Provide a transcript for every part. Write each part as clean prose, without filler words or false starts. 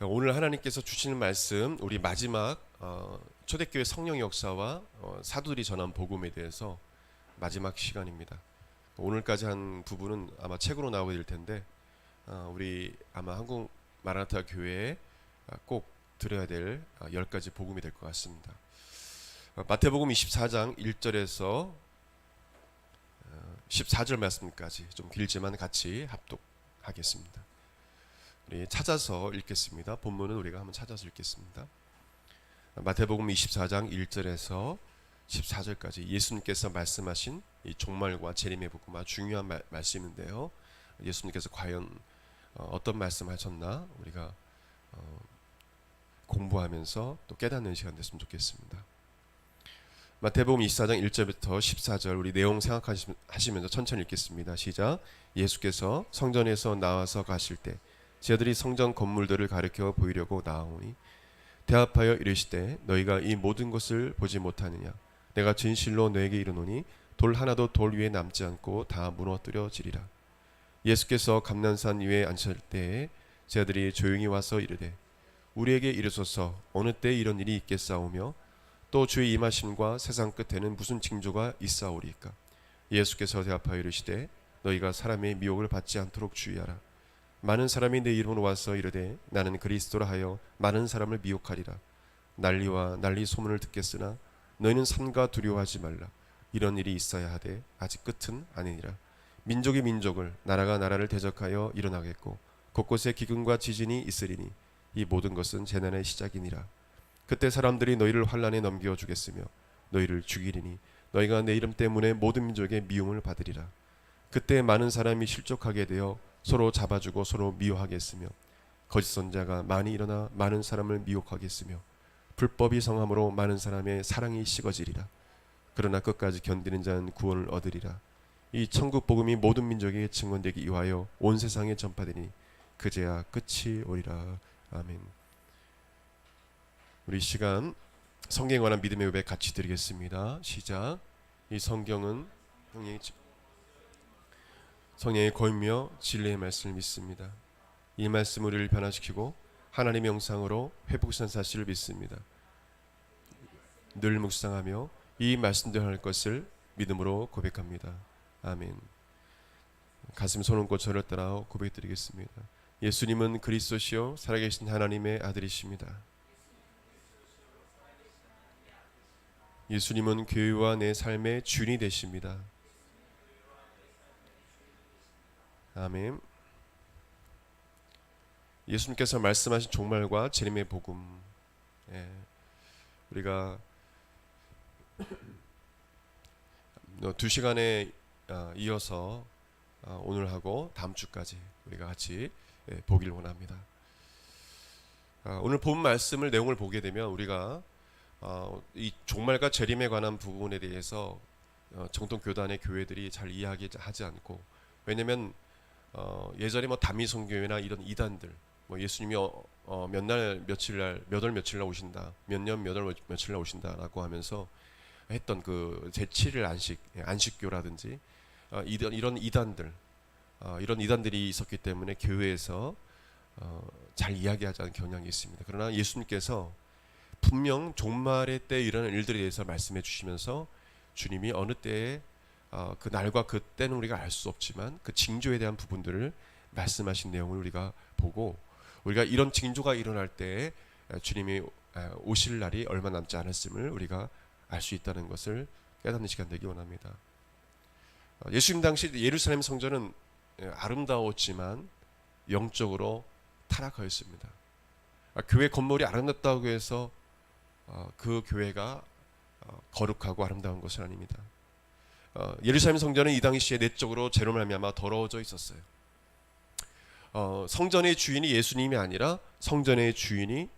오늘 하나님께서 주시는 말씀, 우리 마지막 초대교회 성령 역사와 사도들이 전한 복음에 대해서 마지막 시간입니다. 오늘까지 한 부분은 아마 책으로 나오게 될 텐데 우리 아마 한국 마라나타 교회에 꼭 들어야 될 10가지 복음이 될 것 같습니다. 마태복음 24장 1절에서 14절 말씀까지 좀 길지만 같이 합독하겠습니다. 우리 찾아서 읽겠습니다. 본문은 우리가 한번 찾아서 읽겠습니다. 마태복음 24장 1절에서 14절까지 예수님께서 말씀하신 이 종말과 재림의 복음, 아주 중요한 말씀인데요. 예수님께서 과연 어떤 말씀하셨나 우리가 공부하면서 또 깨닫는 시간 됐으면 좋겠습니다. 마태복음 24장 1절부터 14절 우리 내용 생각하시면서 천천히 읽겠습니다. 시작. 예수께서 성전에서 나와서 가실 때 제자들이 성전 건물들을 가리켜 보이려고 나아오니 대합하여 이르시되 너희가 이 모든 것을 보지 못하느냐. 내가 진실로 너에게 이르노니 돌 하나도 돌 위에 남지 않고 다 무너뜨려지리라. 예수께서 감난산 위에 앉으실 때에 제자들이 조용히 와서 이르되 우리에게 이르소서 어느 때 이런 일이 있겠사오며 또 주의 임하심과 세상 끝에는 무슨 징조가 있사오리까. 예수께서 대답하여 이르시되 너희가 사람의 미혹을 받지 않도록 주의하라. 많은 사람이 내 이름으로 와서 이르되 나는 그리스도라 하여 많은 사람을 미혹하리라. 난리와 난리 소문을 듣겠으나 너희는 삼가 두려워하지 말라. 이런 일이 있어야 하되 아직 끝은 아니니라. 민족이 민족을 나라가 나라를 대적하여 일어나겠고 곳곳에 기근과 지진이 있으리니 이 모든 것은 재난의 시작이니라. 그때 사람들이 너희를 환난에 넘겨 주겠으며 너희를 죽이리니 너희가 내 이름 때문에 모든 민족의 미움을 받으리라. 그때 많은 사람이 실족하게 되어 서로 잡아주고 서로 미워하겠으며 거짓 선자가 많이 일어나 많은 사람을 미혹하겠으며 불법이 성함으로 많은 사람의 사랑이 식어지리라. 그러나 끝까지 견디는 자는 구원을 얻으리라. 이 천국 복음이 모든 민족에게 증언되기 위하여 온 세상에 전파되니 그제야 끝이 오리라. 아멘. 우리 시간 성경에 관한 믿음의 고백 같이 드리겠습니다. 시작. 이 성경은 성령의 권위며 진리의 말씀을 믿습니다. 이 말씀 우리를 변화시키고 하나님의 영상으로 회복시키는 사실을 믿습니다. 늘 묵상하며 이 말씀대로 할 것을 믿음으로 고백합니다. 아멘. 가슴 손을 저를 따라 고백드리겠습니다. 예수님은 그리스도시요 살아계신 하나님의 아들이십니다. 예수님은 교회와 내 삶의 주인이 되십니다. 아멘. 예수님께서 말씀하신 종말과 재림의 복음, 우리가 2시간에 이어서 오늘 하고 다음 주까지 우리가 같이 보길 원합니다. 오늘 본 말씀을 내용을 보게 되면 우리가 이 종말과 재림에 관한 부분에 대해서 정통 교단의 교회들이 잘 이야기하지 않고, 왜냐면 예전에 다미성교회나 이런 이단들, 예수님이 몇 날 며칠 날 몇 월 며칠 날 오신다, 몇 년 몇 월 며칠 날 오신다라고 하면서 했던 그 제7일 안식교라든지 이런 이단들, 이런 이단들이 있었기 때문에 교회에서 잘 이야기하지 않은 경향이 있습니다. 그러나 예수님께서 분명 종말의 때 일어나는 일들에 대해서 말씀해 주시면서 주님이 어느 때에 그 날과 그 때는 우리가 알 수 없지만 그 징조에 대한 부분들을 말씀하신 내용을 우리가 보고, 우리가 이런 징조가 일어날 때 주님이 오실 날이 얼마 남지 않았음을 우리가 알 수 있다는 것을 깨닫는 시간 되기 원합니다. 예수님 당시 예루살렘 성전은 아름다웠지만 영적으로 타락하였습니다. 교회 건물이 아름답다고 해서 그 교회가 거룩하고 아름다운 것은 아닙니다. 예루살렘 성전은 이 당시에 내적으로 죄로 말미암아 더러워져 있었어요. 성전의 주인이 예수님이 아니라 성전의 주인이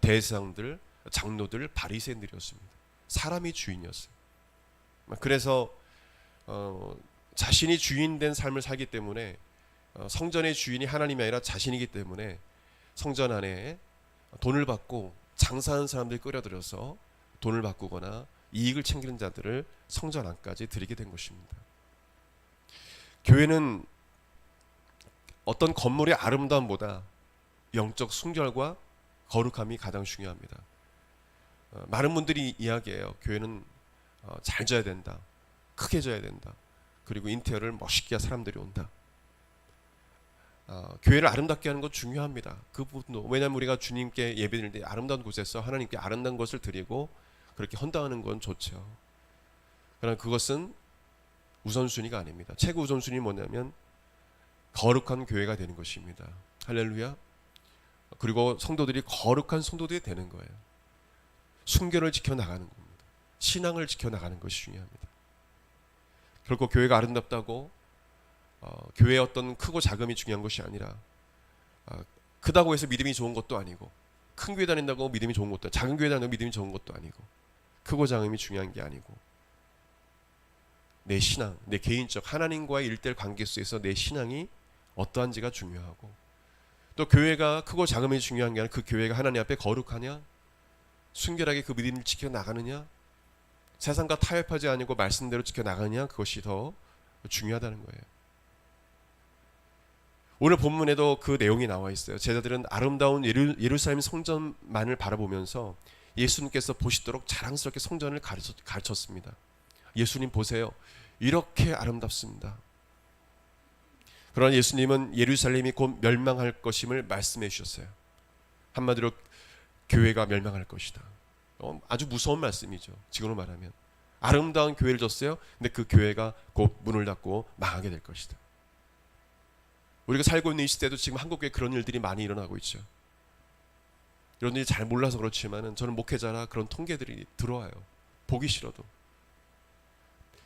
대상들, 장로들, 바리새인들이었습니다. 사람이 주인이었어요. 그래서 자신이 주인된 삶을 살기 때문에 성전의 주인이 하나님이 아니라 자신이기 때문에 성전 안에 돈을 받고 장사하는 사람들이 끌어들여서 돈을 바꾸거나 이익을 챙기는 자들을 성전 안까지 들이게 된 것입니다. 교회는 어떤 건물의 아름다움보다 영적 순결과 거룩함이 가장 중요합니다. 많은 분들이 이야기해요. 교회는 잘 져야 된다. 크게 져야 된다. 그리고 인테리어를 멋있게 해야 사람들이 온다. 교회를 아름답게 하는 것 중요합니다. 그 부분도. 왜냐하면 우리가 주님께 예배드릴 때 아름다운 곳에서 하나님께 아름다운 것을 드리고 그렇게 헌당하는 건 좋죠. 그러나 그것은 우선순위가 아닙니다. 최고 우선순위는 뭐냐면 거룩한 교회가 되는 것입니다. 할렐루야. 그리고 성도들이 거룩한 성도들이 되는 거예요. 순결을 지켜나가는 겁니다. 신앙을 지켜나가는 것이 중요합니다. 결코 교회가 아름답다고 교회의 어떤 크고 작음이 중요한 것이 아니라 크다고 해서 믿음이 좋은 것도 아니고 큰 교회 다닌다고 믿음이 좋은 것도 작은 교회 다닌다고 믿음이 좋은 것도 아니고 크고 작음이 중요한 게 아니고 내 신앙, 내 개인적 하나님과의 1:1 관계 속에서 내 신앙이 어떠한지가 중요하고 또 교회가 크고 작음이 중요한 게 아니라 그 교회가 하나님 앞에 거룩하냐 순결하게 그 믿음을 지켜나가느냐 세상과 타협하지 아니고 말씀대로 지켜나가느냐 그것이 더 중요하다는 거예요. 오늘 본문에도 그 내용이 나와 있어요. 제자들은 아름다운 예루살렘 성전만을 바라보면서 예수님께서 보시도록 자랑스럽게 성전을 가르쳤습니다. 예수님 보세요. 이렇게 아름답습니다. 그러나 예수님은 예루살렘이 곧 멸망할 것임을 말씀해 주셨어요. 한마디로 교회가 멸망할 것이다. 아주 무서운 말씀이죠. 지금으로 말하면 아름다운 교회를 줬어요. 근데 그 교회가 곧 문을 닫고 망하게 될 것이다. 우리가 살고 있는 이 시대도 지금 한국에 그런 일들이 많이 일어나고 있죠. 이런 일이 잘 몰라서 그렇지만은 저는 목회자라 그런 통계들이 들어와요. 보기 싫어도.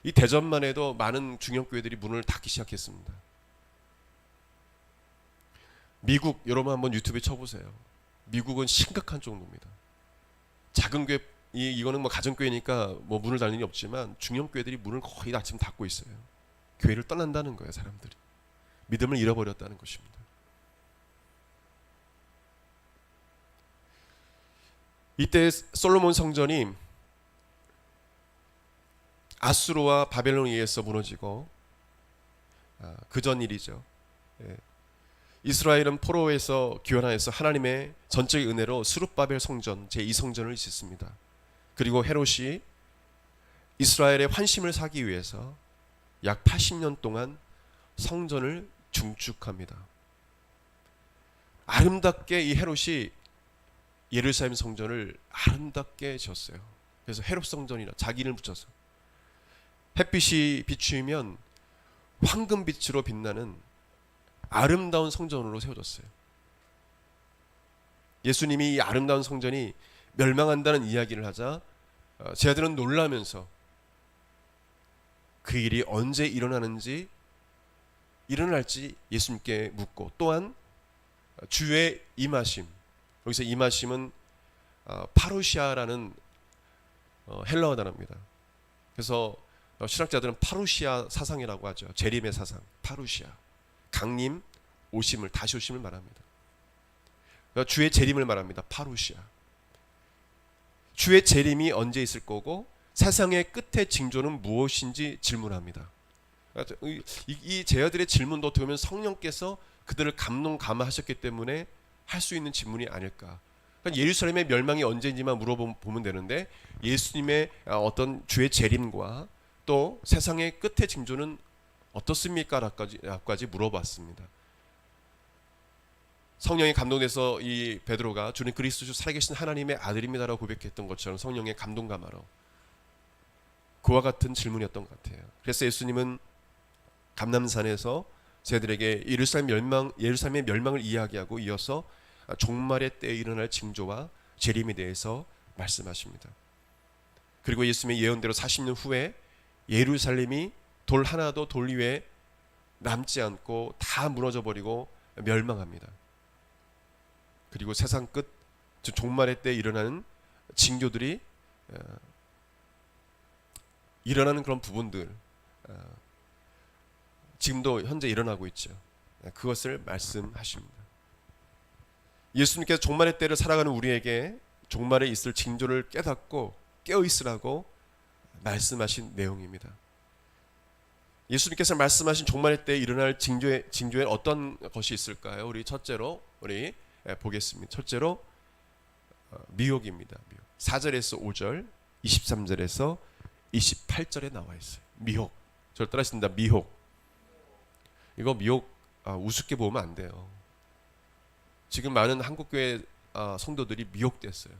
이 대전만 해도 많은 중형교회들이 문을 닫기 시작했습니다. 미국 여러분 한번 유튜브에 쳐보세요. 미국은 심각한 정도입니다. 작은 교회 이거는 뭐 가정교회니까 뭐 문을 닫는 일이 없지만 중형교회들이 문을 거의 다 지금 닫고 있어요. 교회를 떠난다는 거예요. 사람들이 믿음을 잃어버렸다는 것입니다. 이때 솔로몬 성전이 아수르와 바벨론에 의해서 무너지고 그 전 일이죠. 이스라엘은 포로에서 귀환하여서 하나님의 전적인 은혜로 스룹바벨 성전 제2성전을 짓습니다. 그리고 헤롯이 이스라엘의 환심을 사기 위해서 약 80년 동안 성전을 중축합니다. 아름답게 이 헤롯이 예루살렘 성전을 아름답게 지었어요. 그래서 헤롯 성전이라 자기 이름을 붙여서 햇빛이 비추면 황금빛으로 빛나는 아름다운 성전으로 세워졌어요. 예수님이 이 아름다운 성전이 멸망한다는 이야기를 하자 제자들은 놀라면서 그 일이 언제 일어날지 예수님께 묻고 또한 주의 임하심, 여기서 임하심은 파루시아라는 헬라어 단어입니다. 그래서 신학자들은 파루시아 사상이라고 하죠. 재림의 사상, 파루시아. 강림, 오심을, 다시 오심을 말합니다. 주의 재림을 말합니다. 파루시아. 주의 재림이 언제 있을 거고 세상의 끝의 징조는 무엇인지 질문합니다. 이 제자들의 질문도 어떻게 보면 성령께서 그들을 감동감화하셨기 때문에 할 수 있는 질문이 아닐까. 그러니까 예루살렘의 멸망이 언제인지만 물어보면 되는데 예수님의 어떤 주의 재림과 또 세상의 끝의 징조는 어떻습니까? 라까지 물어봤습니다. 성령이 감동돼서 이 베드로가 주님 그리스도 주 살아계신 하나님의 아들입니다라고 고백했던 것처럼 성령의 감동감화로 그와 같은 질문이었던 것 같아요. 그래서 예수님은 감람산에서 제들에게 예루살렘의 멸망을 이야기하고 이어서 종말의 때에 일어날 징조와 재림에 대해서 말씀하십니다. 그리고 예수님의 예언대로 40년 후에 예루살렘이 돌 하나도 돌 위에 남지 않고 다 무너져 버리고 멸망합니다. 그리고 세상 끝, 즉 종말의 때에 일어나는 징조들이 일어나는 그런 부분들 지금도 현재 일어나고 있죠. 그것을 말씀하십니다. 예수님께서 종말의 때를 살아가는 우리에게 종말에 있을 징조를 깨닫고 깨어있으라고 말씀하신 내용입니다. 예수님께서 말씀하신 종말의 때에 일어날 징조에 어떤 것이 있을까요? 우리 첫째로 보겠습니다. 첫째로 미혹입니다. 미혹. 4절에서 5절, 23절에서 28절에 나와 있어요. 미혹. 저를 따라하십니다. 미혹. 이거 미혹 우습게 보면 안 돼요. 지금 많은 한국교회 성도들이 미혹됐어요.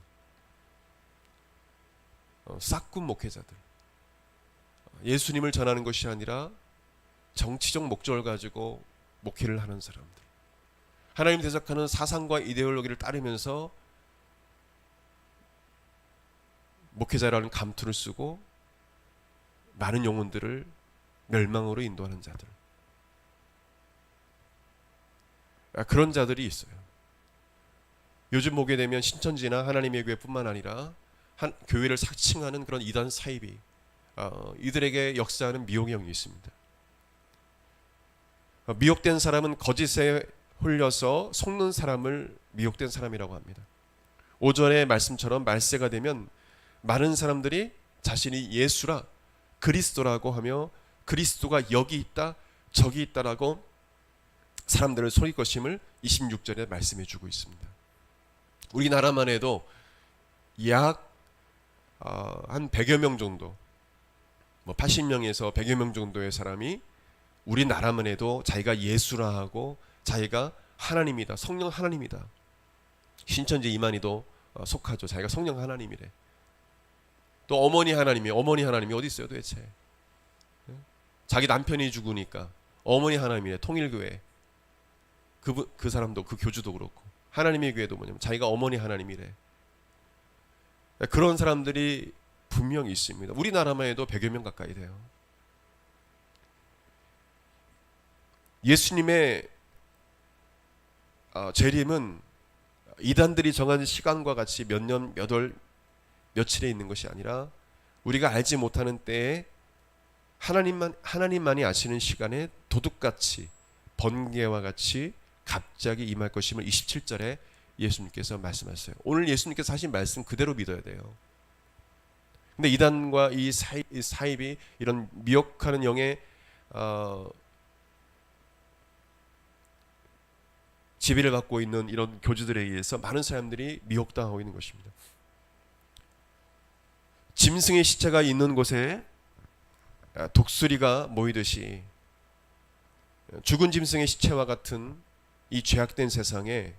싹군 목회자들. 예수님을 전하는 것이 아니라 정치적 목적을 가지고 목회를 하는 사람들. 하나님 대적하는 사상과 이데올로기를 따르면서 목회자라는 감투를 쓰고 많은 영혼들을 멸망으로 인도하는 자들. 그런 자들이 있어요. 요즘 보게 되면 신천지나 하나님의 교회뿐만 아니라 교회를 사칭하는 그런 이단 사이비, 이들에게 역사하는 미혹의 영이 있습니다. 미혹된 사람은 거짓에 홀려서 속는 사람을 미혹된 사람이라고 합니다. 5절의 말씀처럼 말세가 되면 많은 사람들이 자신이 예수라, 그리스도라고 하며 그리스도가 여기 있다 저기 있다라고 사람들을 속일 것임을 26절에 말씀해 주고 있습니다. 우리나라만 해도 약 한 100여 명 정도, 80명에서 100여 명 정도의 사람이 우리나라만 해도 자기가 예수라 하고 자기가 하나님이다, 성령 하나님이다. 신천지 이만희도 속하죠. 자기가 성령 하나님이래. 또 어머니 하나님이 어디 있어요 도대체? 자기 남편이 죽으니까 어머니 하나님이래. 통일교회 그 사람도, 그 교주도 그렇고 하나님의 교회도 뭐냐면 자기가 어머니 하나님이래. 그런 사람들이 분명히 있습니다. 우리나라만 해도 100여 명 가까이 돼요. 예수님의 재림은 이단들이 정한 시간과 같이 몇 년, 몇 월, 며칠에 있는 것이 아니라 우리가 알지 못하는 때에 하나님만이 아시는 시간에 도둑같이 번개와 같이 갑자기 임할 것임을 27절에 예수님께서 말씀하셨어요. 오늘 예수님께서 하신 말씀 그대로 믿어야 돼요. 근데 이단과 이 사입이 이런 미혹하는 영의 지배를 받고 있는 이런 교주들에 의해서 많은 사람들이 미혹당하고 있는 것입니다. 짐승의 시체가 있는 곳에 독수리가 모이듯이 죽은 짐승의 시체와 같은 이 죄악된 세상에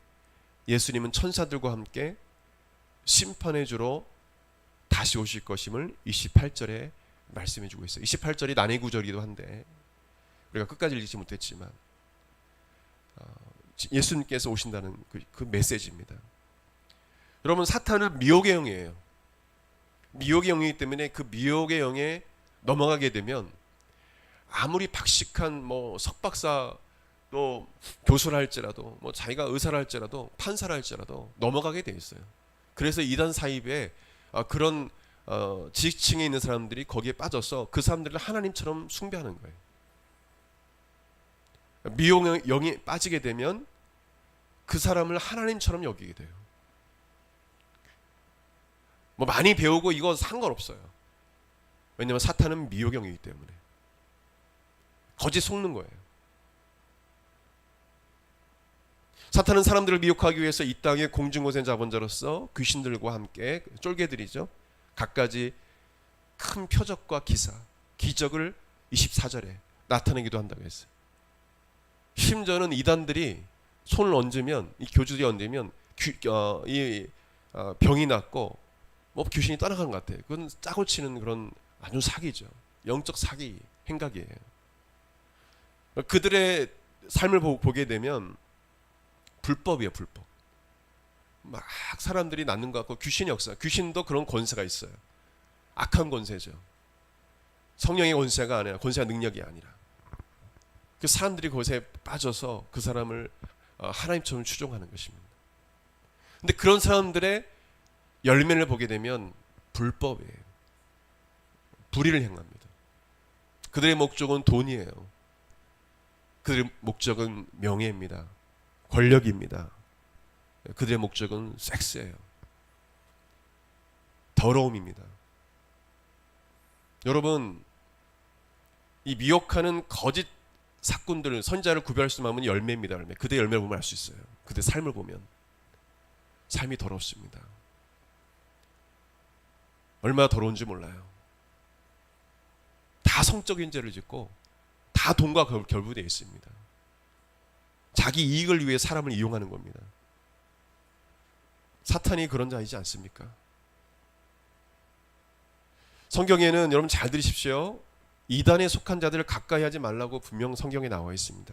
예수님은 천사들과 함께 심판의 주로 다시 오실 것임을 28절에 말씀해 주고 있어요. 28절이 난해 구절이기도 한데 우리가 끝까지 읽지 못했지만 예수님께서 오신다는 그 메시지입니다. 여러분, 사탄은 미혹의 영이에요. 미혹의 영이기 때문에 그 미혹의 영에 넘어가게 되면 아무리 박식한 석박사 또 교수를 할지라도 자기가 의사를 할지라도 판사를 할지라도 넘어가게 돼 있어요. 그래서 이단 사입에 그런 지식층에 있는 사람들이 거기에 빠져서 그 사람들을 하나님처럼 숭배하는 거예요. 미혹의 영이 빠지게 되면 그 사람을 하나님처럼 여기게 돼요. 많이 배우고 이거 상관없어요. 왜냐하면 사탄은 미혹의 영이기 때문에 거짓 속는 거예요. 사탄은 사람들을 미혹하기 위해서 이 땅의 공중고생 자본자로서 귀신들과 함께 쫄개들이죠. 갖가지 큰 표적과 기적을 24절에 나타내기도 한다고 했어요. 심지어는 이단들이 손을 얹으면, 이 교주들이 얹으면 병이 낫고 귀신이 떠나가는 것 같아요. 그건 짜고 치는 그런 아주 사기죠. 영적 사기 행각이에요. 그들의 삶을 보게 되면 불법이에요. 불법. 막 사람들이 낳는 것 같고 귀신이 역사. 귀신도 그런 권세가 있어요. 악한 권세죠. 성령의 권세가 아니라, 권세와 능력이 아니라. 그 사람들이 그것에 빠져서 그 사람을 하나님처럼 추종하는 것입니다. 근데 그런 사람들의 열매를 보게 되면 불법이에요. 불의를 행합니다. 그들의 목적은 돈이에요. 그들의 목적은 명예입니다. 권력입니다. 그들의 목적은 섹스예요. 더러움입니다. 여러분, 이 미혹하는 거짓 사꾼들, 선자를 구별할 수 있는 열매입니다. 열매. 그들의 열매를 보면 알 수 있어요. 그들의 삶을 보면 삶이 더럽습니다. 얼마나 더러운지 몰라요. 다 성적인 죄를 짓고 다 돈과 결부되어 있습니다. 자기 이익을 위해 사람을 이용하는 겁니다. 사탄이 그런 자이지 않습니까? 성경에는 여러분 잘 들으십시오. 이단에 속한 자들을 가까이 하지 말라고 분명 성경에 나와 있습니다.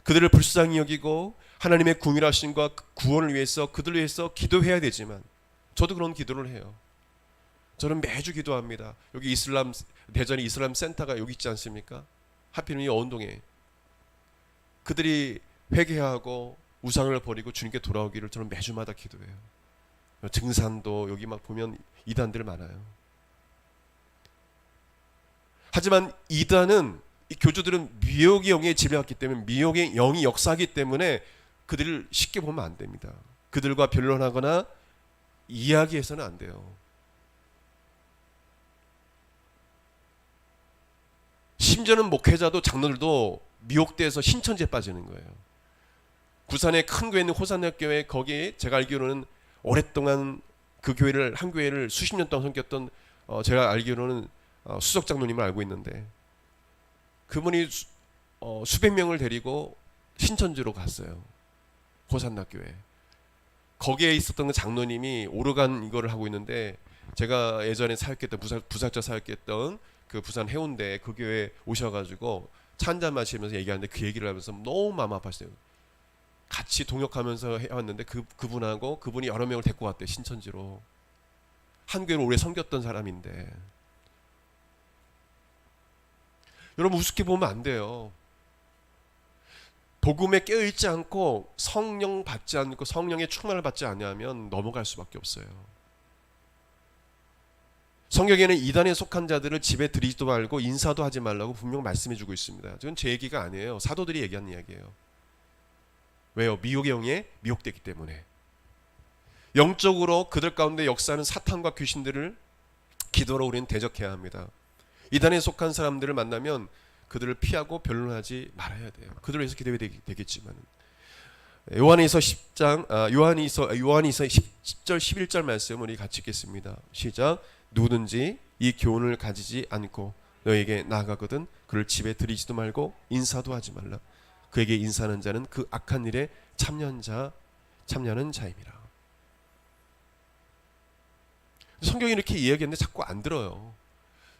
그들을 불쌍히 여기고 하나님의 궁일하심과 구원을 위해서 그들을 위해서 기도해야 되지만, 저도 그런 기도를 해요. 저는 매주 기도합니다. 여기 대전에 이슬람 센터가 여기 있지 않습니까? 하필이면 이 언동에 그들이 회개하고 우상을 버리고 주님께 돌아오기를 저는 매주마다 기도해요. 증산도 여기 막 보면 이단들 많아요. 하지만 이단은, 이 교주들은 미혹의 영에 지배받기 때문에, 미혹의 영이 역사하기 때문에 그들을 쉽게 보면 안 됩니다. 그들과 변론하거나 이야기해서는 안 돼요. 심지어는 목회자도 장로들도 미혹돼서 신천지에 빠지는 거예요. 부산의 큰 교회 있는 호산역 교회, 거기에 제가 알기로는 오랫동안 그 교회를, 한 교회를 수십 년 동안 섬겼던 제가 알기로는 수석 장로님을 알고 있는데, 그분이 수백 명을 데리고 신천지로 갔어요. 호산역 교회. 거기에 있었던 그 장로님이 오르간 이거를 하고 있는데, 제가 예전에 사역했던 부사자 사역했던 그 부산 해운대 그 교회에 오셔가지고 차 한잔 마시면서 얘기하는데, 그 얘기를 하면서 너무 마음 아팠어요. 같이 동역하면서 해왔는데 그분하고 그분이 여러 명을 데리고 왔대요. 신천지로. 한 교회를 오래 섬겼던 사람인데. 여러분, 우습게 보면 안 돼요. 복음에 깨어있지 않고 성령 받지 않고 성령의 충만을 받지 않으면 넘어갈 수밖에 없어요. 성경에는 이단에 속한 자들을 집에 들이지도 말고 인사도 하지 말라고 분명 말씀해주고 있습니다. 이건 제 얘기가 아니에요. 사도들이 얘기한 이야기예요. 왜요? 미혹의 영에 미혹되기 때문에. 영적으로 그들 가운데 역사하는 사탄과 귀신들을 기도로 우리는 대적해야 합니다. 이단에 속한 사람들을 만나면 그들을 피하고 변론하지 말아야 돼요. 그들을 위해서 기도해야 되겠지만. 요한이서 10장, 요한이서 10절 11절 말씀 우리 같이 읽겠습니다. 시작. 누구든지 이 교훈을 가지지 않고 너에게 나아가거든 그를 집에 들이지도 말고 인사도 하지 말라. 그에게 인사하는 자는 그 악한 일에 참여하는 자임이라. 성경이 이렇게 이야기했는데 자꾸 안 들어요.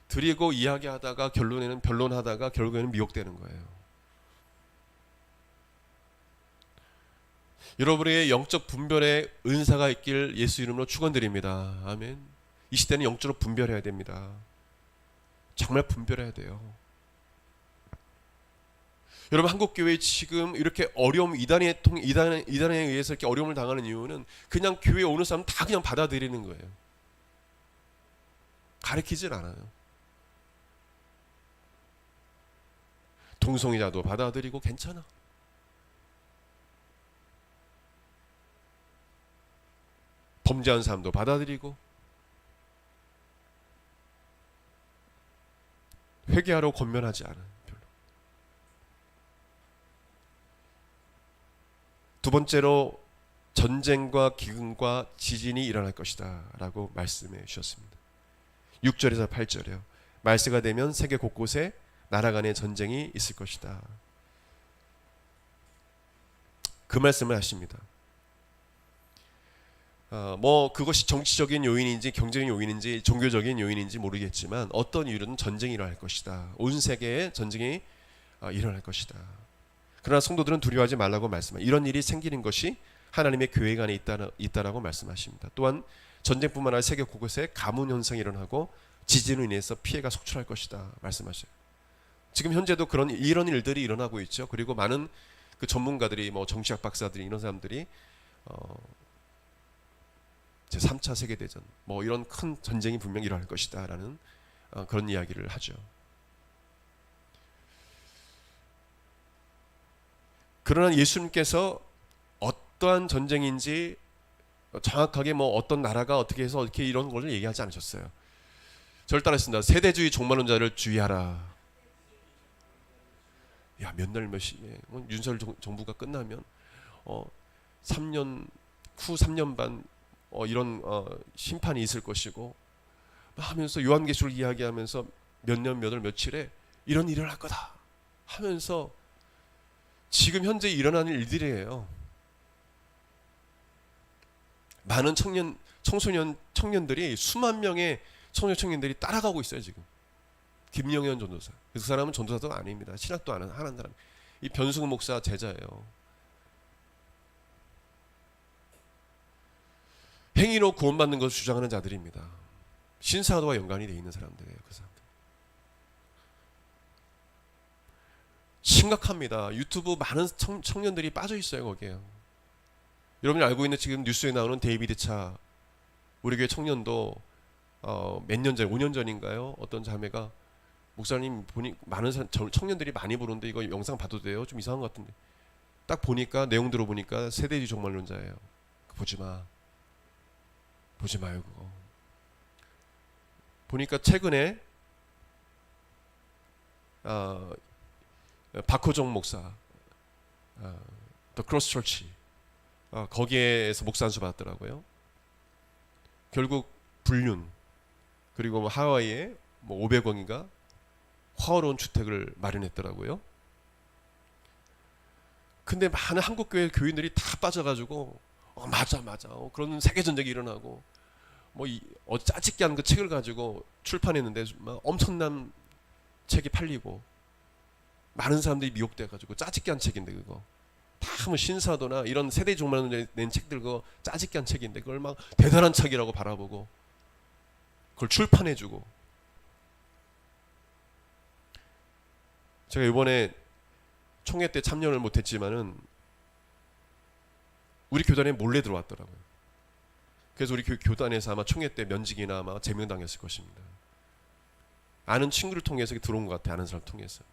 드리고 이야기하다가 결론에는 변론하다가 결국에는 미혹되는 거예요. 여러분의 영적 분별의 은사가 있길 예수 이름으로 축원드립니다. 아멘. 이 시대는 영적으로 분별해야 됩니다. 정말 분별해야 돼요. 여러분, 한국 교회 지금 이렇게 어려움, 이단에 의해서 이렇게 어려움을 당하는 이유는 그냥 교회에 오는 사람 다 그냥 받아들이는 거예요. 가르치질 않아요. 동성애자도 받아들이고 괜찮아. 범죄한 사람도 받아들이고, 회개하러 권면하지 않아요. 별로. 두 번째로 전쟁과 기근과 지진이 일어날 것이다 라고 말씀해 주셨습니다. 6절에서 8절이요. 말세가 되면 세계 곳곳에 나라 간의 전쟁이 있을 것이다. 그 말씀을 하십니다. 그것이 정치적인 요인인지 경제적인 요인인지 종교적인 요인인지 모르겠지만 어떤 이유로든 전쟁이 일어날 것이다. 온 세계에 전쟁이 일어날 것이다. 그러나 성도들은 두려워하지 말라고 말씀합니다. 이런 일이 생기는 것이 하나님의 교회 안에 있다라고 말씀하십니다. 또한 전쟁뿐만 아니라 세계 곳곳에 가뭄 현상이 일어나고 지진으로 인해서 피해가 속출할 것이다 말씀하셔요. 지금 현재도 이런 일들이 일어나고 있죠. 그리고 많은 그 전문가들이 정치학 박사들이 이런 사람들이 제3차 세계대전 이런 큰 전쟁이 분명히 일어날 것이다 라는 그런 이야기를 하죠. 그러나 예수님께서 어떠한 전쟁인지 정확하게 어떤 나라가 어떻게 해서 이렇게 이런 걸 얘기하지 않으셨어요. 저를 따랐습니다. 세대주의 종말론자를 주의하라. 야, 몇 날 몇 시에 윤석열 정부가 끝나면 3년 후 3년 반 이런 심판이 있을 것이고 하면서 요한계시록 이야기하면서 몇 년 몇 월 며칠에 이런 일을 할 거다 하면서 지금 현재 일어나는 일들이에요. 많은 청년들이 수만 명의 청년들이 따라가고 있어요 지금. 김영현 전도사. 그 사람은 전도사도 아닙니다. 신학도 안 하는 사람. 이 변승우 목사 제자예요. 행위로 구원받는 것을 주장하는 자들입니다. 신사도와 연관이 되어 있는 사람들이에요. 그 사람들. 심각합니다. 유튜브 많은 청년들이 빠져 있어요 거기에. 여러분이 알고 있는 지금 뉴스에 나오는 데이비드 차, 우리 교회 청년도 몇 년 전, 5년 전인가요? 어떤 자매가 목사님 보니 많은 청년들이 많이 보는데 이거 영상 봐도 돼요? 좀 이상한 것 같은데. 딱 보니까 내용 들어보니까 세대주의 종말론자예요. 보지 마. 보지 마요 그거. 보니까 최근에 박호정 목사, 더 크로스 철치, 거기에서 목사 안수 받았더라고요. 결국 불륜, 그리고 하와이에 500억인가 화어로운 주택을 마련했더라고요. 근데 많은 한국교회 교인들이 다 빠져가지고 맞아 그런 세계전쟁이 일어나고 짜집게 한 그 책을 가지고 출판했는데 막 엄청난 책이 팔리고 많은 사람들이 미혹돼가지고 짜집게 한 책인데 그거 다 뭐 신사도나 이런 세대 종말론 낸 책들 그거 짜집게 한 책인데 그걸 막 대단한 책이라고 바라보고 그걸 출판해주고. 제가 이번에 총회 때 참여를 못했지만은 우리 교단에 몰래 들어왔더라고요. 그래서 우리 교단에서 아마 총회 때 면직이나 아마 제명당했을 것입니다. 아는 친구를 통해서 들어온 것 같아요. 아는 사람 통해서.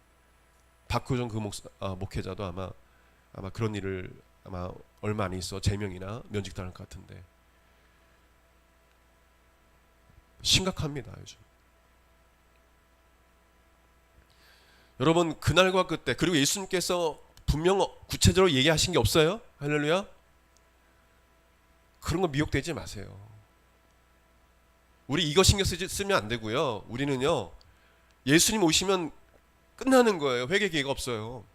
박효정 그 목회자도 아마 그런 일을 아마 얼마 안 있어 제명이나 면직당할 것 같은데. 심각합니다 요즘. 여러분 그날과 그때, 그리고 예수님께서 분명 구체적으로 얘기하신 게 없어요? 할렐루야. 그런 거 미혹되지 마세요. 우리 이거 신경 쓰면 안 되고요. 우리는요 예수님 오시면 끝나는 거예요. 회개 기회가 없어요.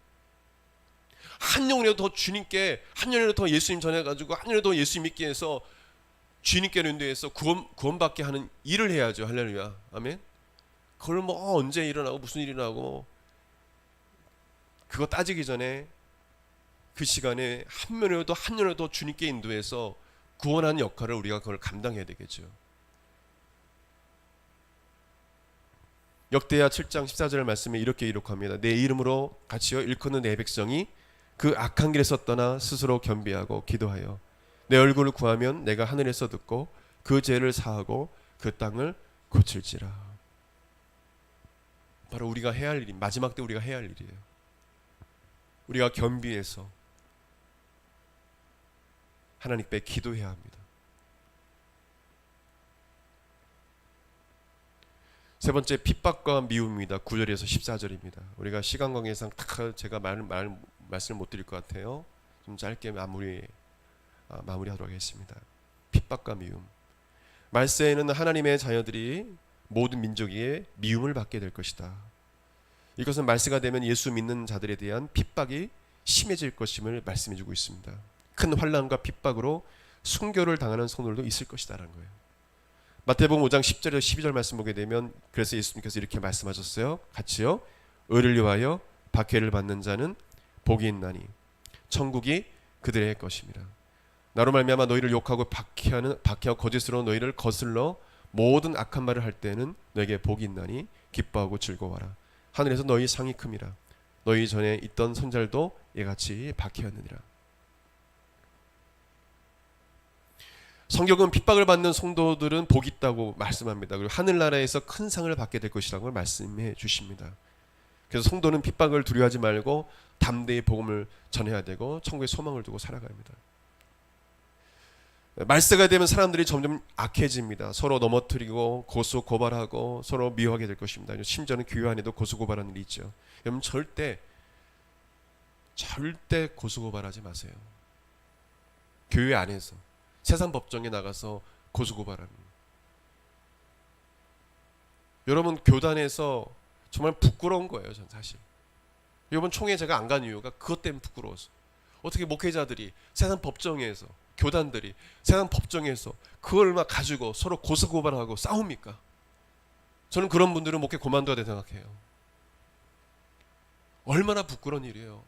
한 영이라도 더 주님께, 한 년이라도 더 예수님 전해가지고 한 년이라도 더 예수님 믿게 해서 주님께 연대해서 구원받게 하는 일을 해야죠. 할렐루야. 아멘. 그걸 언제 일어나고 무슨 일이 나고 그거 따지기 전에 그 시간에 한 년이라도 주님께 인도해서 구원하는 역할을 우리가 그걸 감당해야 되겠죠. 역대하 7장 14절 말씀에 이렇게 기록합니다. 내 이름으로 같이요 일컫는 내 백성이 그 악한 길에서 떠나 스스로 겸비하고 기도하여 내 얼굴을 구하면 내가 하늘에서 듣고 그 죄를 사하고 그 땅을 고칠지라. 바로 우리가 해야 할 일이, 마지막 때 우리가 해야 할 일이에요. 우리가 겸비해서 하나님께 기도해야 합니다. 세 번째, 핍박과 미움입니다. 9절에서 14절입니다. 우리가 시간 관계상 제가 말씀을 못 드릴 것 같아요. 좀 짧게 마무리하도록 하겠습니다. 핍박과 미움. 말세에는 하나님의 자녀들이 모든 민족이 미움을 받게 될 것이다. 이것은 말세가 되면 예수 믿는 자들에 대한 핍박이 심해질 것임을 말씀해주고 있습니다. 큰 환난과 핍박으로 순교를 당하는 성도들도 있을 것이다라는 거예요. 마태복음 5장 10절에서 12절 말씀 보게 되면 그래서 예수님께서 이렇게 말씀하셨어요. 같이요. 의를 위하여 박해를 받는 자는 복이 있나니 천국이 그들의 것입니다. 나로 말미암아 너희를 욕하고 박해하고 거짓으로 너희를 거슬러 모든 악한 말을 할 때는 너에게 복이 있나니 기뻐하고 즐거워하라. 하늘에서 너희 상이 큼이라. 너희 전에 있던 선자들도 이같이 박해하느니라. 성경은 핍박을 받는 성도들은 복이 있다고 말씀합니다. 그리고 하늘나라에서 큰 상을 받게 될 것이라고 말씀해 주십니다. 그래서 성도는 핍박을 두려워하지 말고 담대히 복음을 전해야 되고 천국의 소망을 두고 살아가야 합니다. 말세가 되면 사람들이 점점 악해집니다. 서로 넘어뜨리고 고소 고발하고 서로 미워하게 될 것입니다. 심지어는 교회 안에도 고소 고발하는 일이 있죠. 여러분 절대 고소 고발하지 마세요. 교회 안에서 세상 법정에 나가서 고소 고발하는. 여러분 교단에서 정말 부끄러운 거예요. 전 사실 이번 총회 제가 안 간 이유가 그것 때문에 부끄러워서. 어떻게 목회자들이 세상 법정에서, 교단들이 세상 법정에서 그걸 막 가지고 서로 고소고발하고 싸웁니까? 저는 그런 분들은 목회 그만둬야 된다고 생각해요. 얼마나 부끄러운 일이에요.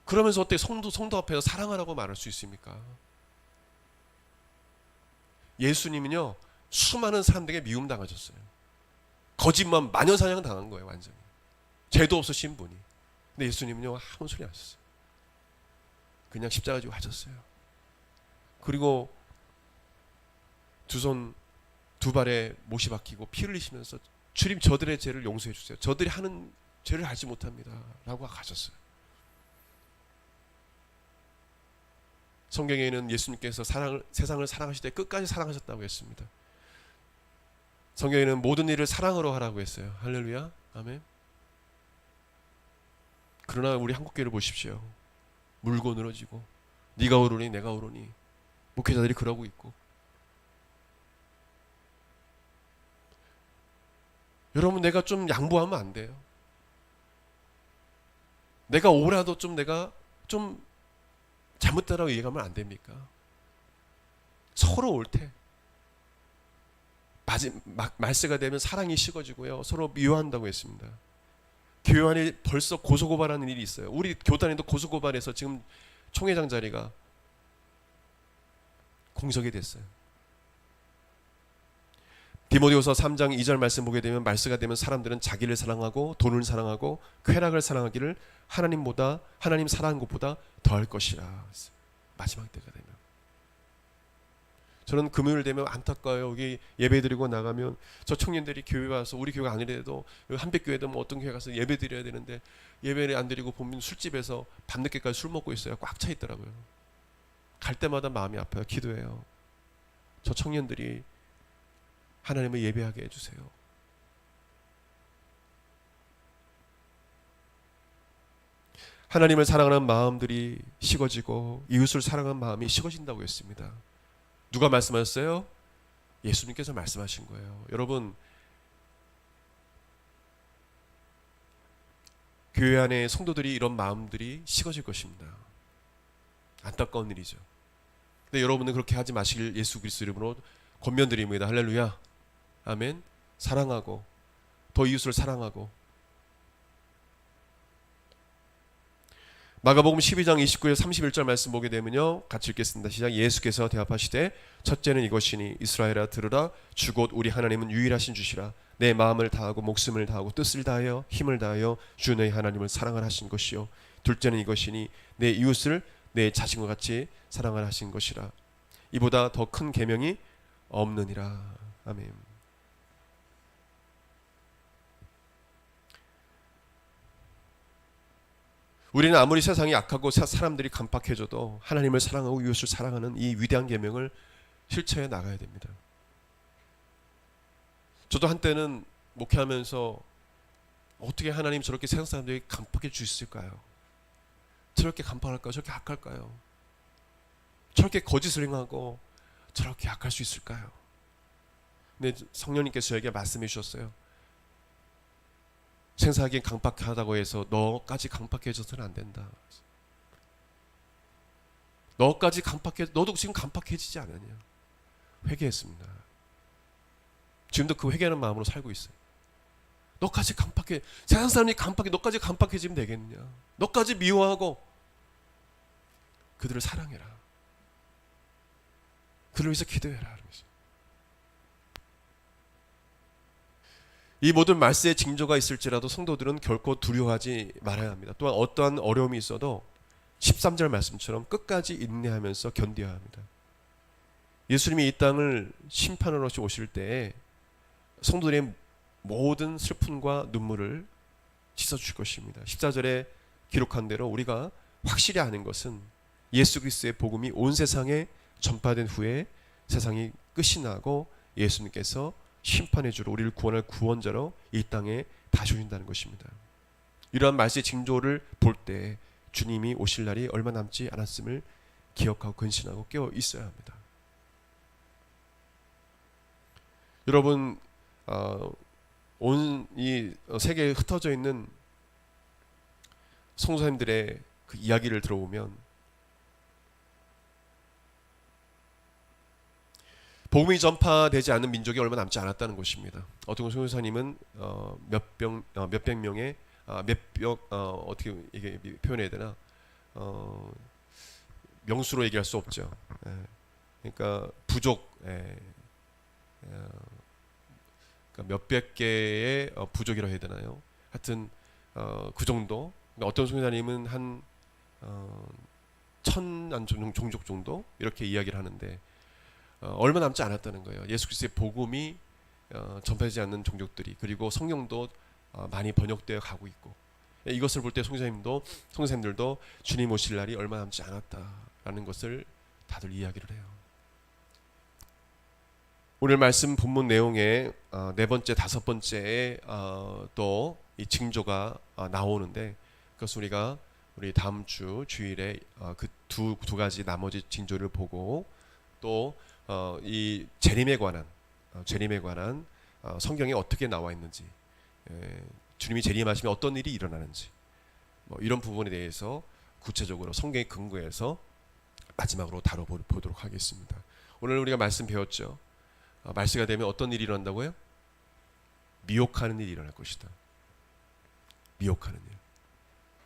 그러면서 어떻게 성도 앞에서 사랑하라고 말할 수 있습니까? 예수님은요, 수많은 사람들에게 미움당하셨어요. 거짓말 마녀사냥 당한 거예요. 완전히 죄도 없으신 분이. 근데 예수님은요, 아무 소리 안 하셨어요. 그냥 십자가 지고 하셨어요. 그리고 두 손 두 발에 못이 박히고 피 흘리시면서 주님, 저들의 죄를 용서해 주세요. 저들이 하는 죄를 알지 못합니다 라고 가셨어요. 성경에는 예수님께서 세상을 사랑하실 때 끝까지 사랑하셨다고 했습니다. 성경에는 모든 일을 사랑으로 하라고 했어요. 할렐루야, 아멘. 그러나 우리 한국교회를 보십시오. 물고 늘어지고 네가 오르니 내가 오르니 목회자들이 그러고 있고. 여러분, 내가 좀 양보하면 안 돼요. 내가 오라도 내가 좀 잘못되라고 얘기하면 안 됩니까? 서로 옳대. 말세가 되면 사랑이 식어지고요, 서로 미워한다고 했습니다. 교회 안에 벌써 고소고발하는 일이 있어요. 우리 교단에도 고소고발해서 지금 총회장 자리가 공석이 됐어요. 디모데후서 3장 2절 말씀 보게 되면, 말세가 되면 사람들은 자기를 사랑하고 돈을 사랑하고 쾌락을 사랑하기를 하나님 사랑하는 것보다 더할 것이라. 마지막 때가 되면. 저는 금요일 되면 안타까워요. 여기 예배드리고 나가면 저 청년들이 교회 와서, 우리 교회가 아니래도 한백교회든 뭐 어떤 교회 가서 예배 드려야 되는데 예배를 안 드리고 보면 술집에서 밤늦게까지 술 먹고 있어요. 꽉 차 있더라고요. 갈 때마다 마음이 아파요. 기도해요. 저 청년들이 하나님을 예배하게 해주세요. 하나님을 사랑하는 마음들이 식어지고 이웃을 사랑하는 마음이 식어진다고 했습니다. 누가 말씀하셨어요? 예수님께서 말씀하신 거예요. 여러분, 교회 안에 성도들이 이런 마음들이 식어질 것입니다. 안타까운 일이죠. 근데 여러분은 그렇게 하지 마시길 예수 그리스도 이름으로 권면드립니다. 할렐루야, 아멘. 사랑하고 더 이웃을 사랑하고. 마가복음 12장 29절 31절 말씀 보게 되면요, 같이 읽겠습니다. 시작. 예수께서 대답하시되 첫째는 이것이니 이스라엘아 들으라. 주 곧 우리 하나님은 유일하신 주시라. 내 마음을 다하고 목숨을 다하고 뜻을 다하여 힘을 다하여 주 너희 하나님을 사랑하라 하신 것이요. 둘째는 이것이니 내 이웃을 내 자신과 같이 사랑하라 하신 것이라. 이보다 더 큰 계명이 없느니라. 아멘. 우리는 아무리 세상이 악하고 사람들이 간팍해져도 하나님을 사랑하고 이웃을 사랑하는 이 위대한 계명을 실천해 나가야 됩니다. 저도 한때는 목회하면서 어떻게 하나님 저렇게 세상 사람들이 간팍해 주실까요? 저렇게 간팍할까요? 저렇게 악할까요? 저렇게 거짓을 행하고 저렇게 악할 수 있을까요? 근데 성령님께서 저에게 말씀해 주셨어요. 생사하기엔 강팍하다고 해서 너까지 강팍해져서는 안 된다. 너까지 너도 지금 강팍해지지 않았냐? 회개했습니다. 지금도 그 회개하는 마음으로 살고 있어요. 너까지 강팍해, 세상 사람이 강팍해, 너까지 강팍해지면 되겠냐? 너까지 미워하고 그들을 사랑해라. 그를 위해서 기도해라. 이 모든 말세의 징조가 있을지라도 성도들은 결코 두려워하지 말아야 합니다. 또한 어떠한 어려움이 있어도 13절 말씀처럼 끝까지 인내하면서 견뎌야 합니다. 예수님이 이 땅을 심판으로 오실 때에 성도들의 모든 슬픔과 눈물을 씻어주실 것입니다. 14절에 기록한 대로 우리가 확실히 아는 것은 예수 그리스도의 복음이 온 세상에 전파된 후에 세상이 끝이 나고 예수님께서 심판의 주로 우리를 구원할 구원자로 이 땅에 다시 오신다는 것입니다. 이러한 말세의 징조를 볼 때 주님이 오실 날이 얼마 남지 않았음을 기억하고 근신하고 깨어 있어야 합니다. 여러분, 온 이 세계에 흩어져 있는 성도님들의 그 이야기를 들어보면 복음이 전파되지 않는 민족이 얼마 남지 않았다는 것입니다. 어떤 선교사님은 몇백 명의 어떻게 이게 표현해야 되나 명수로 얘기할 수 없죠. 그러니까 부족, 그러니까 몇백 개의 부족이라고 해야 되나요? 하여튼 그 정도. 어떤 선교사님은 한 천안 종족 정도 이렇게 이야기를 하는데 얼마 남지 않았다는 거예요. 예수 그리스도의 복음이 전파되지 않는 종족들이, 그리고 성경도 많이 번역되어 가고 있고, 이것을 볼 때 성도님들도 주님 오실 날이 얼마 남지 않았다라는 것을 다들 이야기를 해요. 오늘 말씀 본문 내용의 네 번째, 다섯 번째에 또 이 징조가 나오는데, 그것은 우리 다음 주 주일에 그 두 가지 나머지 징조를 보고, 또 이 재림에 관한 성경에 어떻게 나와 있는지, 주님이 재림하시면 어떤 일이 일어나는지, 뭐 이런 부분에 대해서 구체적으로 성경에 근거해서 마지막으로 다뤄보도록 하겠습니다. 오늘 우리가 말씀 배웠죠. 말세가 되면 어떤 일이 일어난다고요? 미혹하는 일이 일어날 것이다. 미혹하는 일.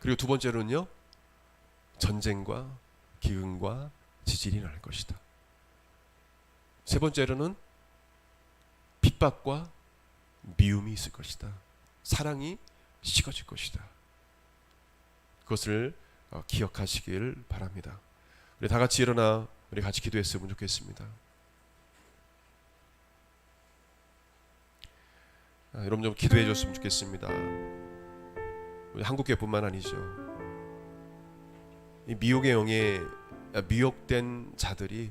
그리고 두 번째로는요, 전쟁과 기근과 지진이 일어날 것이다. 세 번째로는 핍박과 미움이 있을 것이다. 사랑이 식어질 것이다. 그것을 기억하시길 바랍니다. 우리 다 같이 일어나 우리 같이 기도했으면 좋겠습니다. 여러분 좀 기도해 줬으면 좋겠습니다. 우리 한국교회뿐만 아니죠. 이 미혹의 영에 미혹된 자들이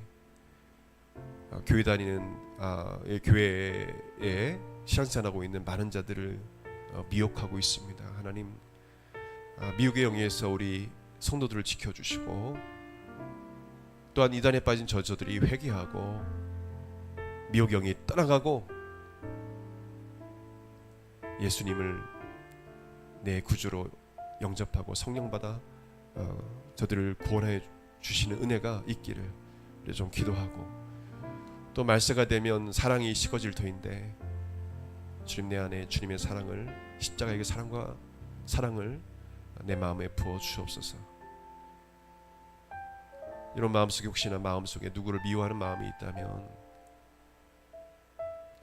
교회 다니는 교회에 신앙생활하고 있는 많은 자들을 미혹하고 있습니다. 하나님, 미혹의 영에서 우리 성도들을 지켜주시고, 또한 이단에 빠진 저들이 회개하고 미혹의 영이 떠나가고 예수님을 내 구주로 영접하고 성령받아 저들을 구원해 주시는 은혜가 있기를 좀 기도하고, 또 말세가 되면 사랑이 식어질 터인데 주님 내 안에 주님의 사랑을, 십자가의 사랑을 내 마음에 부어 주옵소서. 이런 마음속에 혹시나 마음속에 누구를 미워하는 마음이 있다면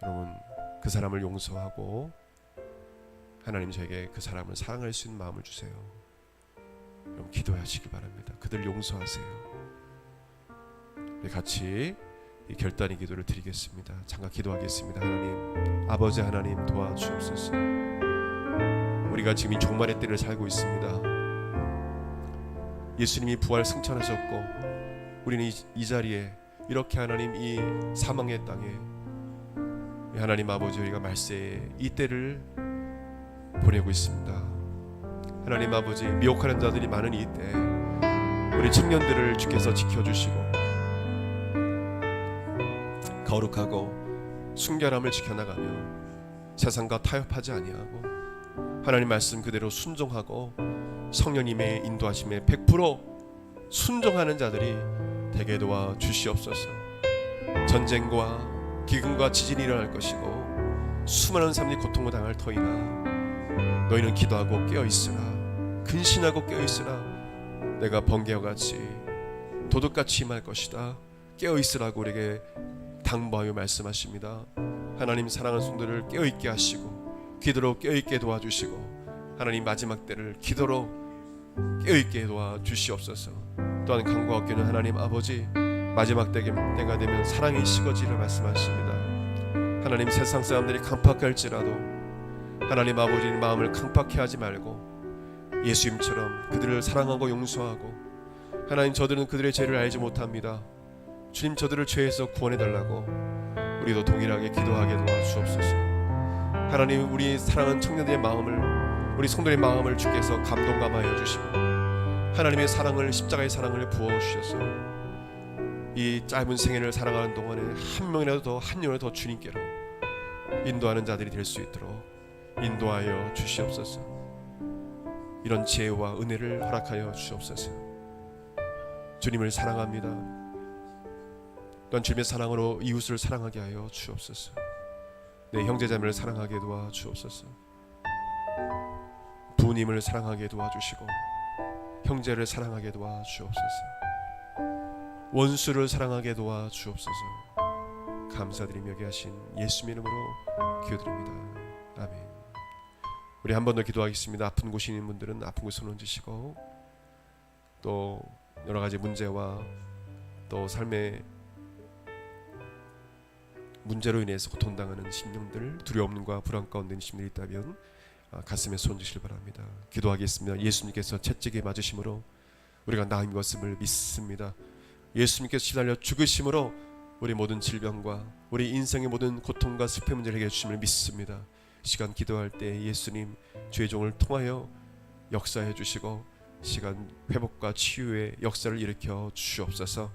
여러분 그 사람을 용서하고 하나님 저에게 그 사람을 사랑할 수 있는 마음을 주세요. 여러분 기도하시기 바랍니다. 그들을 용서하세요. 우리 같이 이 결단의 기도를 드리겠습니다. 잠깐 기도하겠습니다. 하나님, 아버지 하나님 도와주옵소서. 우리가 지금 이 종말의 때를 살고 있습니다. 예수님이 부활 승천하셨고 우리는 이 자리에 이렇게 하나님 이 사망의 땅에 하나님 아버지 우리가 말세에 이 때를 보내고 있습니다. 하나님 아버지 미혹하는 자들이 많은 이 때 우리 청년들을 주께서 지켜주시고 거룩하고 순결함을 지켜나가며 세상과 타협하지 아니하고 하나님 말씀 그대로 순종하고 성령님의 인도하심에 100% 순종하는 자들이 되게 도와 주시옵소서. 전쟁과 기근과 지진이 일어날 것이고 수많은 사람들이 고통을 당할 터이나 너희는 기도하고 깨어있으라, 근신하고 깨어있으라. 내가 번개와 같이 도둑같이 임할 것이다. 깨어있으라고 우리에게 당부하여 말씀하십니다. 하나님 사랑하는 성도들을 깨어있게 하시고 기도로 깨어있게 도와주시고 하나님 마지막 때를 기도로 깨어있게 도와주시옵소서. 또한 간구와 없기는 하나님 아버지 마지막 때가 되면 사랑이 식어지를 말씀하십니다. 하나님 세상 사람들이 강팍할지라도 하나님 아버지의 마음을 강팍해 하지 말고 예수님처럼 그들을 사랑하고 용서하고 하나님 저들은 그들의 죄를 알지 못합니다. 주님 저들을 죄에서 구원해달라고 우리도 동일하게 기도하게 도와주옵소서. 하나님 우리 사랑하는 청년들의 마음을 우리 성도의 마음을 주께서 감동감하여 주시고 하나님의 사랑을 십자가의 사랑을 부어주셔서 이 짧은 생애를 살아가는 동안에 한 명이라도 더 한 명이라도 더 주님께로 인도하는 자들이 될 수 있도록 인도하여 주시옵소서. 이런 지혜와 은혜를 허락하여 주옵소서. 주님을 사랑합니다. 또한 주님의 사랑으로 이웃을 사랑하게 하여 주옵소서. 내 형제자매를 사랑하게 도와 주옵소서. 부모님을 사랑하게 도와주시고 형제를 사랑하게 도와 주옵소서. 원수를 사랑하게 도와 주옵소서. 감사드리며 여기 하신 예수님 이름으로 기도드립니다. 아멘. 우리 한 번 더 기도하겠습니다. 아픈 곳이 있는 분들은 아픈 곳에 손 얹으시고, 또 여러 가지 문제와 또 삶의 문제로 인해서 고통당하는 심령들, 두려움과 불안 가운데 있는 심령이 있다면 가슴에 손 얹으시길 바랍니다. 기도하겠습니다. 예수님께서 채찍에 맞으심으로 우리가 나은 것임을 믿습니다. 예수님께서 시달려 죽으심으로 우리 모든 질병과 우리 인생의 모든 고통과 슬픔 문제를 해결해 주심을 믿습니다. 시간 기도할 때 예수님 주의 종을 통하여 역사해 주시고 시간 회복과 치유의 역사를 일으켜 주옵소서.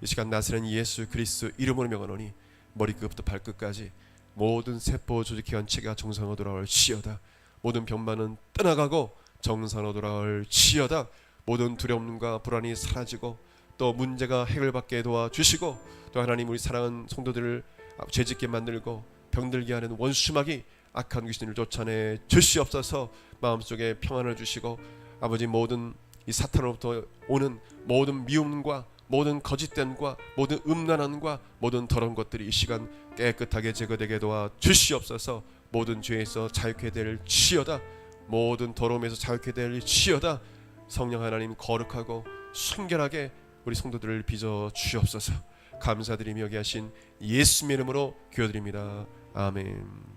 이 시간 나사렛 예수 그리스도 이름으로 명하노니 머리끝부터 발끝까지 모든 세포 조직 기관체가 정상으로 돌아올지어다. 모든 병만은 떠나가고 정상으로 돌아올지어다. 모든 두려움과 불안이 사라지고 또 문제가 해결받게 도와주시고, 또 하나님 우리 사랑하는 성도들을 죄짓게 만들고 병들게 하는 원수마귀 악한 귀신을 쫓아내 주시옵소서. 마음속에 평안을 주시고 아버지 모든 이 사탄으로부터 오는 모든 미움과 모든 거짓됨과 모든 음란함과 모든 더러운 것들이 이 시간 깨끗하게 제거되게 도와 주시옵소서. 모든 죄에서 자유케 될 지어다. 모든 더러움에서 자유케 될 지어다. 성령 하나님 거룩하고 순결하게 우리 성도들을 빚어 주옵소서. 감사드리며 여기 하신 예수님의 이름으로 기도드립니다. 아멘.